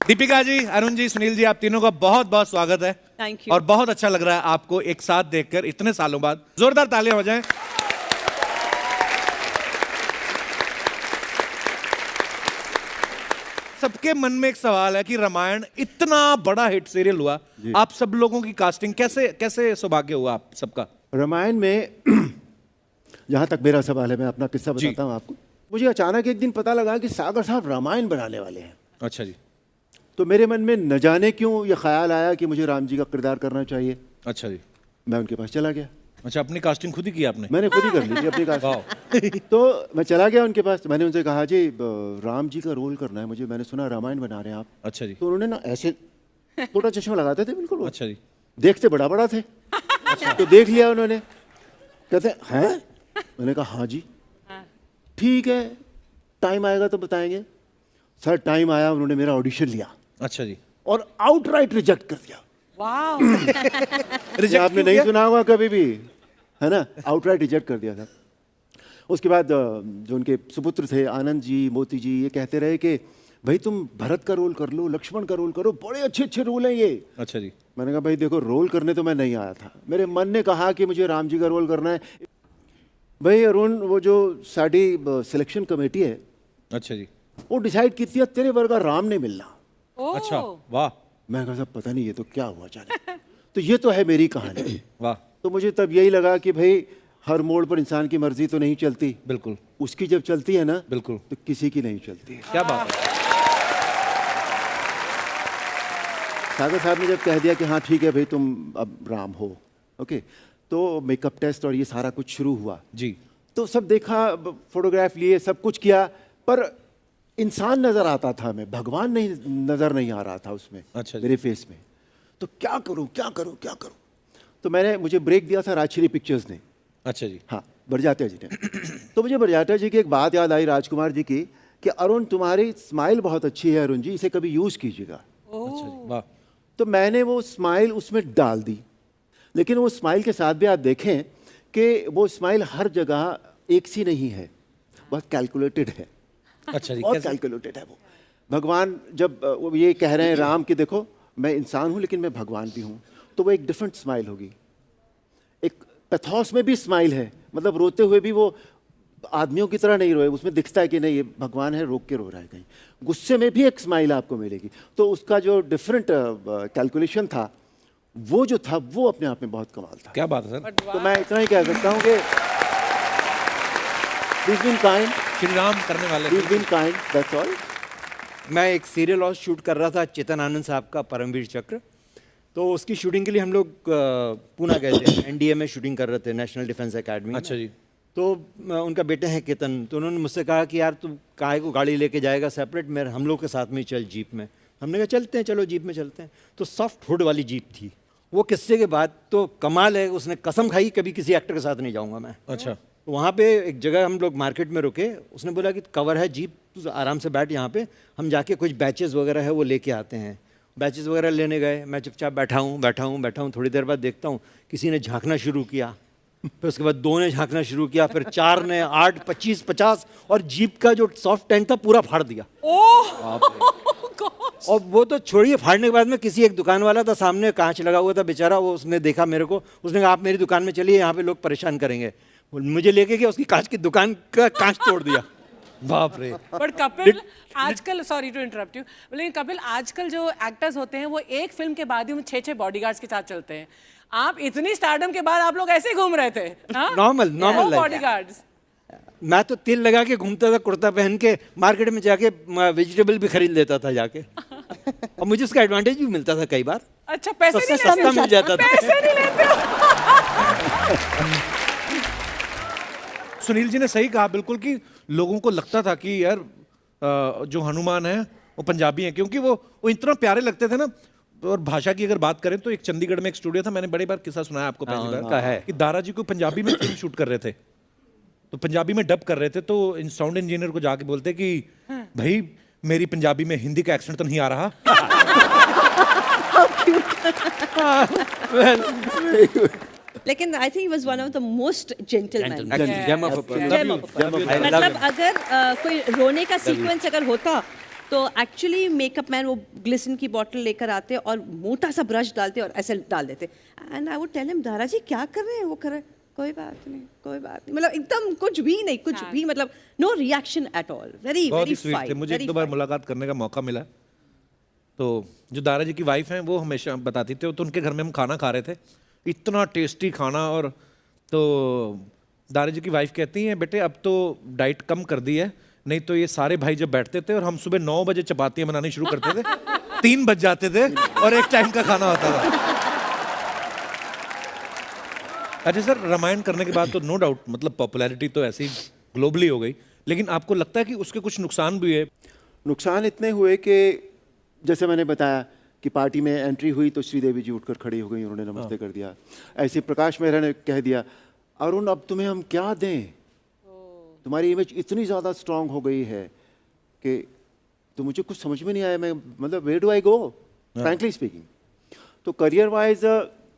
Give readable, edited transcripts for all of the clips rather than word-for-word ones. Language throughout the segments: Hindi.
दीपिका जी, अरुण जी, सुनील जी, आप तीनों का बहुत बहुत स्वागत है। Thank you. और बहुत अच्छा लग रहा है आपको एक साथ देखकर इतने सालों बाद। जोरदार तालियां हो जाएं। सबके मन में एक सवाल है कि रामायण इतना बड़ा हिट सीरियल हुआ, आप सब लोगों की कास्टिंग कैसे कैसे सौभाग्य हुआ आप सबका? रामायण में जहाँ तक मेरा सवाल है, मैं अपना किस्सा बताता हूँ आपको। मुझे अचानक एक दिन पता लगा कि सागर साहब रामायण बनाने वाले हैं। अच्छा जी। तो मेरे मन में न जाने क्यों ये ख्याल आया कि मुझे राम जी का किरदार करना चाहिए। अच्छा जी। मैं उनके पास चला गया। अच्छा, अपनी कास्टिंग खुद ही की आपने? मैंने खुद ही कर ली थी अपनी कास्टिंग। तो मैं चला गया उनके पास। मैंने उनसे कहा, जी राम जी का रोल करना है मुझे, मैंने सुना रामायण बना रहे हैं आप। अच्छा जी। तो उन्होंने ना ऐसे छोटा चश्मा लगाते थे बिल्कुल। अच्छा जी। देखते बड़ा बड़ा थे। तो देख लिया उन्होंने, कहते हैं? मैंने कहा हाँ जी, ठीक है, टाइम आएगा तो बताएंगे। सर टाइम आया, उन्होंने मेरा ऑडिशन लिया। अच्छा जी। और आउटराइट रिजेक्ट कर दिया। वाह। रिजेक्ट आपने नहीं सुना होगा कभी भी, है ना? आउटराइट रिजेक्ट कर दिया था। उसके बाद जो उनके सुपुत्र थे आनंद जी, मोती जी, ये कहते रहे कि भाई तुम भरत का रोल कर लो, लक्ष्मण का रोल करो, बड़े अच्छे अच्छे रोल हैं ये। अच्छा जी। मैंने कहा भाई देखो, रोल करने तो मैं नहीं आया था, मेरे मन ने कहा कि मुझे राम जी का रोल करना है। भाई अरुण, वो जो साड़ी सिलेक्शन कमेटी है, अच्छा जी, वो डिसाइड की थी तेरे वर्ग का राम नहीं मिलना। अच्छा, वाह। मैं कहा साहब पता नहीं ये तो क्या हुआ अचानक। तो ये तो है मेरी कहानी। वाह। तो मुझे तब यही लगा कि भाई हर मोड़ पर इंसान की मर्जी तो नहीं चलती। बिल्कुल। उसकी जब चलती है ना, बिल्कुल, तो किसी की नहीं चलती। क्या बात है। सागर साहब ने जब कह दिया कि हाँ ठीक है भाई तुम अब राम हो, ओके, तो मेकअप टेस्ट और ये सारा कुछ शुरू हुआ जी। तो सब देखा, फोटोग्राफ लिए, सब कुछ किया, पर इंसान नजर आता था, मैं भगवान नहीं नजर नहीं आ रहा था उसमें। अच्छा मेरे फेस में। तो क्या करूं क्या करूं क्या करूं? तो मुझे ब्रेक दिया था राजश्री पिक्चर्स ने। अच्छा जी। हाँ, बरजात्या जी ने। तो मुझे बरजात्या जी की एक बात याद आई, राजकुमार जी की, कि अरुण तुम्हारी स्माइल बहुत अच्छी है अरुण जी, इसे कभी यूज कीजिएगा। अच्छा जी, वाह। तो मैंने वो स्माइल उसमें डाल दी। लेकिन वो स्माइल के साथ भी आप देखें कि वो स्माइल हर जगह एक सी नहीं है, बहुत कैलकुलेटेड है। अच्छा जी, बहुत कैलकुलेटेड है वो। भगवान जब वो ये कह रहे हैं राम कि देखो मैं इंसान हूं लेकिन मैं भगवान भी हूं, तो वो एक डिफरेंट स्माइल होगी। एक पैथोस में भी स्माइल है, मतलब रोते हुए भी वो आदमियों की तरह नहीं रोए, उसमें दिखता है कि नहीं ये भगवान है, रोक के रो रहा है कहीं। गुस्से में भी एक स्माइल आपको मिलेगी। तो उसका जो डिफरेंट कैलकुलेशन था, वो जो था वो अपने आप में बहुत कमाल था। क्या बात है सर। तो मैं इतना ही कह सकता हूँ कि He's been kind. Shri Ram करने वाले। He's been kind, that's all. मैं एक सीरियल और शूट कर रहा था चेतन आनंद साहब का, परमवीर चक्र। तो उसकी शूटिंग के लिए हम लोग पूना गए थे, एनडीए में शूटिंग कर रहे थे, नेशनल डिफेंस एकेडमी। अच्छा जी। तो उनका बेटे हैं केतन, तो उन्होंने मुझसे कहा कि यार तू काहे को गाड़ी लेके जाएगा सेपरेट, मेरे हम लोग के साथ में ही चल जीप में। हमने कहा चलते हैं, चलो जीप में चलते हैं। तो सॉफ्ट हुड वाली जीप थी। वो किस्से के बाद तो कमाल है, उसने कसम खाई कभी किसी एक्टर के साथ नहीं जाऊँगा मैं। अच्छा। वहाँ पे एक जगह हम लोग मार्केट में रुके, उसने बोला कि कवर है जीप, तू आराम से बैठ यहाँ पे, हम जाके कुछ बैचेस वगैरह है वो लेके आते हैं। बैचेस वगैरह लेने गए, मैं चुपचाप बैठा हूँ। थोड़ी देर बाद देखता हूँ किसी ने झांकना शुरू किया, फिर उसके बाद 2 ने झांकना शुरू किया, फिर 4 ने, 8, 25, 50, और जीप का जो सॉफ्ट टेंट था पूरा फाड़ दिया। और वो तो छोड़िए, फाड़ने के बाद में किसी एक दुकान वाला था सामने, कांच लगा हुआ था बेचारा, वो उसने देखा मेरे को, उसने कहा आप मेरी दुकान में चलिए, यहाँ पे लोग परेशान करेंगे। मुझे लेके गया, उसकी कांच की दुकान का कांच तोड़ दिया। बाप रे। बट कपिल आजकल, सॉरी टू इंटरप्ट यू, लेकिन कपिल आजकल जो एक्टर्स होते हैं वो एक फिल्म के बाद ही 6-6 बॉडीगार्ड्स के साथ चलते हैं। आप इतनी स्टारडम के बाद आप लोग ऐसे ही घूम रहे थे? Normal bodyguards. मैं तो तिल लगा के घूमता था, कुर्ता पहन के, मार्केट में जाके वेजिटेबल भी खरीद लेता था जाके। और मुझे उसका एडवांटेज भी मिलता था कई बार। अच्छा, पैसे नहीं लेते? सस्ता मिल जाता था। पैसे नहीं लेते। सुनील जी ने सही कहा बिल्कुल, कि लोगों को लगता था कि यार जो हनुमान है वो पंजाबी हैं, क्योंकि वो इतना प्यारे लगते थे ना। और भाषा की अगर बात करें तो एक चंडीगढ़ में एक स्टूडियो था, मैंने बड़ी बार किस्सा सुनाया आपको पहली बार का है कि दारा जी को पंजाबी में फिल्म शूट कर रहे थे, तो पंजाबी में डब कर रहे थे, तो साउंड इंजीनियर को जाके बोलते कि भाई मेरी पंजाबी में हिंदी का एक्सेंट तो नहीं आ रहा। लेकिन I think was one of the most gentleman. Gem of a person. मतलब अगर कोई रोने का सीक्वेंस अगर होता तो एक्चुअली मेकअप मैन वो ग्लिसरीन की बॉटल लेकर आते और मोटा सा ब्रश डालते और ऐसे डाल देते, and I would tell him Dara ji क्या कर रहे हैं, वो कर रहे हैं कोई बात नहीं कोई बात नहीं, मतलब एकदम कुछ भी नहीं, कुछ भी, मतलब no reaction at all, very बहुत वेरी ही स्वीट थे। मुझे एक दो बार मुलाकात करने का मौका मिला, तो जो दारा जी की वाइफ हैं वो हमेशा बताती थी, तो उनके घर में हम खाना खा रहे थे, इतना टेस्टी खाना, और तो दारा जी की वाइफ कहती हैं बेटे अब तो डाइट कम कर दी है, नहीं तो ये सारे भाई जब बैठते थे और हम सुबह 9 बजे चपातियां बनानी शुरू करते थे 3 बज जाते थे और एक टाइम का खाना होता था। अच्छा सर, रामायण करने के बाद तो नो डाउट मतलब पॉपुलैरिटी तो ऐसी ग्लोबली हो गई, लेकिन आपको लगता है कि उसके कुछ नुकसान भी है? नुकसान इतने हुए कि जैसे मैंने बताया कि पार्टी में एंट्री हुई तो श्रीदेवी जी उठकर खड़ी हो गई, उन्होंने नमस्ते कर दिया। ऐसे प्रकाश मेहरा ने कह दिया अरुण अब तुम्हें हम क्या दें, तुम्हारी इमेज इतनी ज़्यादा स्ट्रांग हो गई है कि तो मुझे कुछ समझ में नहीं आया, मैं मतलब where do I go frankly speaking. तो करियर वाइज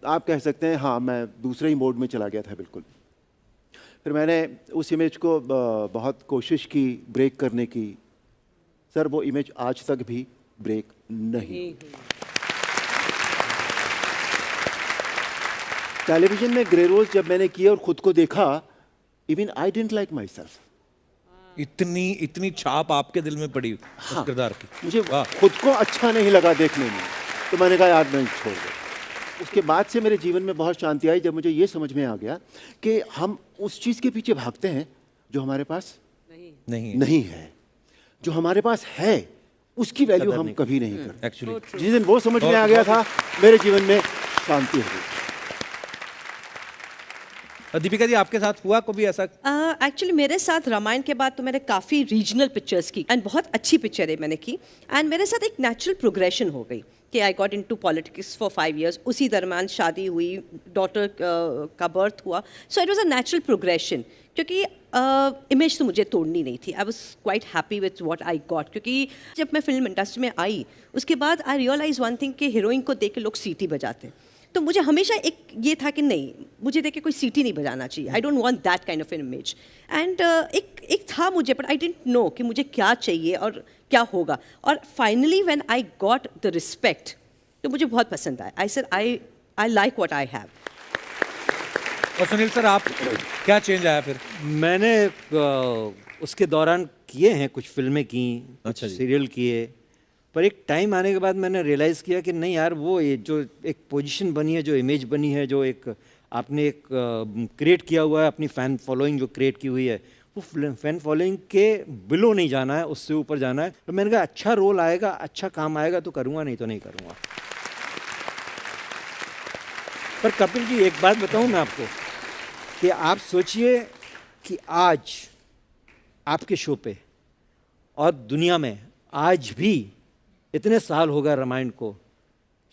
आप कह सकते हैं हाँ मैं दूसरे ही मोड में चला गया था बिल्कुल। फिर मैंने उस इमेज को बहुत कोशिश की ब्रेक करने की, सर वो इमेज आज तक भी ब्रेक नहीं। टेलीविजन में ग्रे रोज जब मैंने किया और खुद को देखा, even I didn't like my self. इतनी छाप आपके दिल में पड़ी उस किरदार की? मुझे खुद को अच्छा नहीं लगा देखने में, तो मैंने कहा यार मैं छोड़ दे। उसके बाद से मेरे जीवन में बहुत शांति आई जब मुझे ये समझ में आ गया कि हम उस चीज़ के पीछे भागते हैं जो हमारे पास नहीं है। जो हमारे पास है उसकी वैल्यू हम कभी नहीं करते। एक्चुअली जिस दिन वो समझ में आ गया था मेरे जीवन में शांति हो गई। दीपिका जी आपके साथ हुआ कभी ऐसा? एक्चुअली मेरे साथ रामायण के बाद तो मैंने काफ़ी रीजनल पिक्चर्स की एंड बहुत अच्छी पिक्चरें मैंने की, एंड मेरे साथ एक नेचुरल प्रोग्रेशन हो गई कि I got into politics for 5 years। उसी दरम्यान शादी हुई, डॉटर का बर्थ हुआ, so it was a natural progression, क्योंकि इमेज तो मुझे तोड़नी नहीं थी। I was quite happy with what I got, क्योंकि जब मैं फिल्म इंडस्ट्री में आई उसके बाद आई रियलाइज वन थिंग कि हीरोइन को देख के लोग सीटी बजाते, तो मुझे हमेशा एक ये था कि नहीं, मुझे देख के कोई सीटी नहीं बजाना चाहिए, I don't want that kind of an image. And एक था मुझे, बट आई डिडंट नो कि मुझे क्या चाहिए और क्या होगा, और finally when I got the respect तो मुझे बहुत पसंद आया। I said I like what I have. और सुनील सर आप क्या चेंज आया फिर? मैंने उसके दौरान किए हैं, कुछ फिल्में की, अच्छा कुछ जी। सीरियल किए, पर एक टाइम आने के बाद मैंने रियलाइज़ किया कि नहीं यार, वो ये जो एक पोजीशन बनी है, जो इमेज बनी है, जो एक आपने एक क्रिएट किया हुआ है, अपनी फ़ैन फॉलोइंग जो क्रिएट की हुई है, वो फ़ैन फॉलोइंग के बिलो नहीं जाना है, उससे ऊपर जाना है। तो मैंने कहा अच्छा रोल आएगा, अच्छा काम आएगा तो करूँगा, नहीं तो नहीं करूँगा। पर कपिल जी एक बात बताऊँ मैं आपको कि आप सोचिए कि आज आपके शो पे और दुनिया में आज भी इतने साल हो गए रामायण को,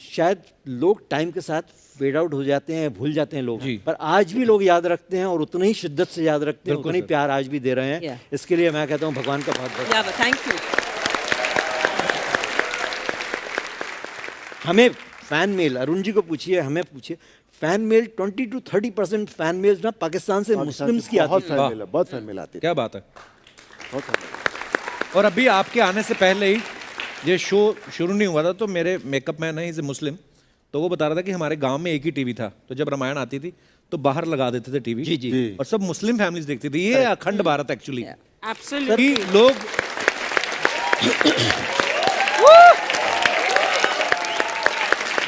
शायद लोग टाइम के साथ फेड आउट हो जाते हैं, भूल जाते हैं लोग, पर आज भी लोग याद रखते हैं और उतनी ही शिद्दत से याद रखते हैं, उतना ही प्यार आज भी दे रहे हैं। Yeah. इसके लिए मैं कहता हूँ भगवान का बहुत बहुत थैंक यू। हमें फैन मेल, अरुण जी को पूछिए, हमें पूछिए, fan mail 20 to 30% fan mails ना पाकिस्तान से मुस्लिम्स की आती है। बहुत फैन मेल आती है। क्या बात है। बहुत fan mail। और अभी आपके आने से पहले ही ये शो शुरू नहीं हुआ था, तो मेरे मेकअप मैन है, इज ए मुस्लिम, तो वो बता रहा था कि हमारे गांव में एक ही टीवी था, तो जब रामायण आती थी तो बाहर लगा देते थे टीवी। जी, जी। और सब मुस्लिम फैमिलीज देखती थी। ये अखंड भारत एक्चुअली एब्सोल्युटली। कि लोग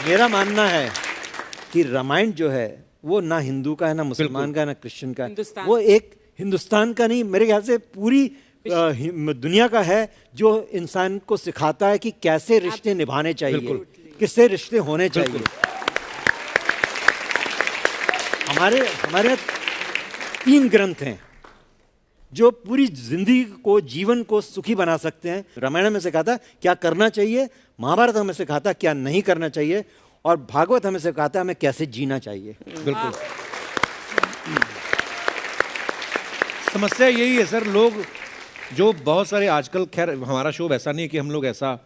मेरा मानना है कि रामायण जो है वो ना हिंदू का है, ना मुसलमान का है, ना क्रिश्चियन का है, हिंदुस्तान। वो एक हिंदुस्तान का नहीं, मेरे ख्याल से पूरी दुनिया का है, जो इंसान को सिखाता है कि कैसे रिश्ते निभाने चाहिए, किससे रिश्ते होने चाहिए। हमारे हमारे 3 ग्रंथ हैं जो पूरी जिंदगी को, जीवन को सुखी बना सकते हैं। रामायण में सिखाता क्या करना चाहिए, महाभारत हमें सिखाता क्या नहीं करना चाहिए, और भागवत हमें सिखाता हमें कैसे जीना चाहिए। बिल्कुल। समस्या यही है सर, लोग जो बहुत सारे आजकल, खैर हमारा शो वैसा नहीं है कि हम लोग ऐसा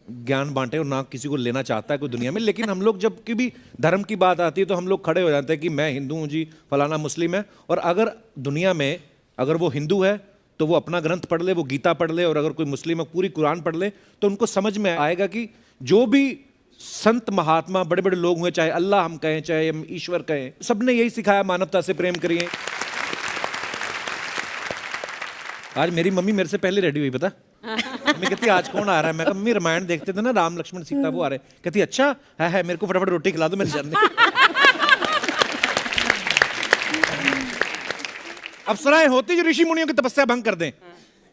ज्ञान बांटे और ना किसी को लेना चाहता है कोई दुनिया में, लेकिन हम लोग जब की भी धर्म की बात आती है तो हम लोग खड़े हो जाते हैं कि मैं हिंदू हूँ जी, फलाना मुस्लिम है, और अगर दुनिया में अगर वो हिंदू है तो वो अपना ग्रंथ पढ़ ले, वो गीता पढ़ ले, और अगर कोई मुस्लिम है पूरी कुरान पढ़ ले, तो उनको समझ में आएगा कि जो भी संत महात्मा बड़े बड़े लोग हुए, चाहे अल्लाह हम कहें चाहे हम ईश्वर कहें, सबने यही सिखाया, मानवता से प्रेम करिए। आज मेरी मम्मी मेरे से पहले रेडी हुई, पता मैं कहती आज कौन आ रहा है, मैं कहा मम्मी रामायण देखते थे ना, राम लक्ष्मण सीता वो आ रहे। कहती अच्छा है मेरे को फटाफट रोटी खिला दो, मेरे जानने। अप्सराएं होती जो ऋषि मुनियों की तपस्या भंग कर दें,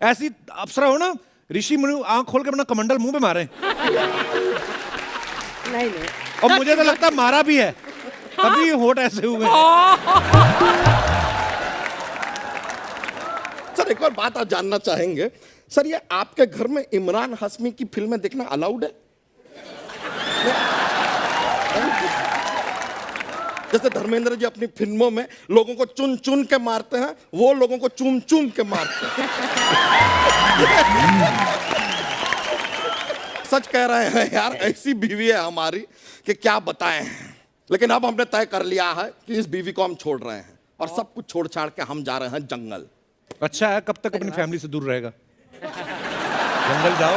ऐसी अप्सरा हो ना ऋषि मुनि आंख खोल के अपना कमंडल मुंह पे मारे। नहीं और मुझे तो लगता मारा भी है, तभी होठ ऐसे हुए। सर एक और बात आप जानना चाहेंगे सर, ये आपके घर में इमरान हाशमी की फिल्में देखना अलाउड है? जैसे धर्मेंद्र जी अपनी फिल्मों में लोगों को चुन चुन के मारते हैं, वो लोगों को चूम चूम के मारते हैं। सच कह रहे हैं यार, ऐसी बीवी है हमारी कि क्या बताएं। लेकिन अब हमने तय कर लिया है कि इस बीवी को हम छोड़ रहे हैं और सब कुछ छोड़ छाड़ के हम जा रहे हैं जंगल। अच्छा है, कब तक अपनी फैमिली से दूर रहेगा? जंगल जाओ।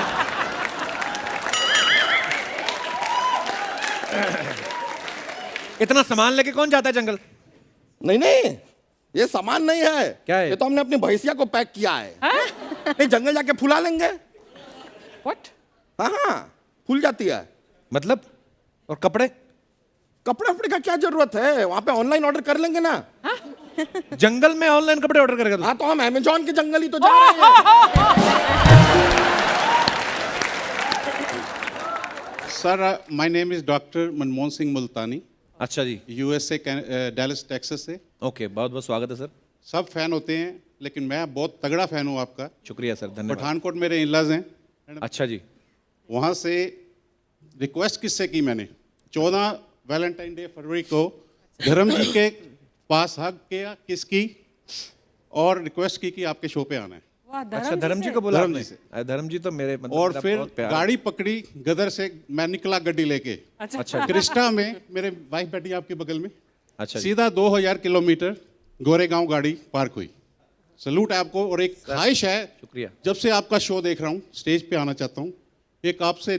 इतना सामान लेके कौन जाता है जंगल? नहीं नहीं, ये सामान नहीं है। क्या है? ये तो हमने अपनी भैंसिया को पैक किया है। नहीं, जंगल जाके फुला लेंगे। व्हाट? हाँ, फूल जाती है। मतलब? और कपड़े? कपड़े वपड़े का क्या जरूरत है, वहां पे ऑनलाइन ऑर्डर कर लेंगे ना। जंगल में ऑनलाइन कपड़े ऑर्डर करेगा तू? हाँ, तो हम अमेजॉन के जंगल ही तो जा रहे हैं। Sir my name is doctor Manmohan Singh Multani, अच्छा जी, यूएसए डैलस टेक्सास से। ओके, बहुत बहुत स्वागत है सर। सब फैन होते हैं लेकिन मैं बहुत तगड़ा फैन हूँ आपका। शुक्रिया सर, धन्यवाद। पठानकोट मेरे इनलाज हैं, अच्छा जी, वहाँ से रिक्वेस्ट किससे की मैंने 14 वैलेंटाइन डे फरवरी को धर्म जी के पास हक किया किसकी, और रिक्वेस्ट की कि आपके शो पे आना है। अच्छा धर्म जी को बोला धर्म आपने? जी से। धर्म जी तो मेरे मतलब और मेरा फिर बहुत प्यार। गाड़ी पकड़ी गदर से, मैं निकला गड्डी लेके। अच्छा क्रिस्टा में मेरे वाइफ बैठी आपके बगल में। अच्छा जी। सीधा 2000 किलोमीटर गोरेगांव गाड़ी पार्क हुई। सलूट आपको, और एक ख्वाहिश है, शुक्रिया। जब से आपका शो देख रहा हूँ, स्टेज पे आना चाहता हूँ, एक आपसे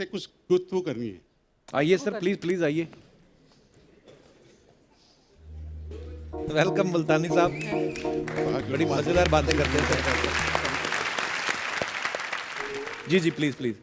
कुछ गुफ्तगू करनी है। आइए सर, प्लीज प्लीज आइए। वेलकम मुल्तानी साहब, बड़ी मजेदार बातें करते हैं सर। जी जी, प्लीज प्लीज।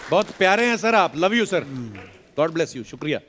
बहुत प्यारे हैं सर आप, love you sir, God bless you, शुक्रिया।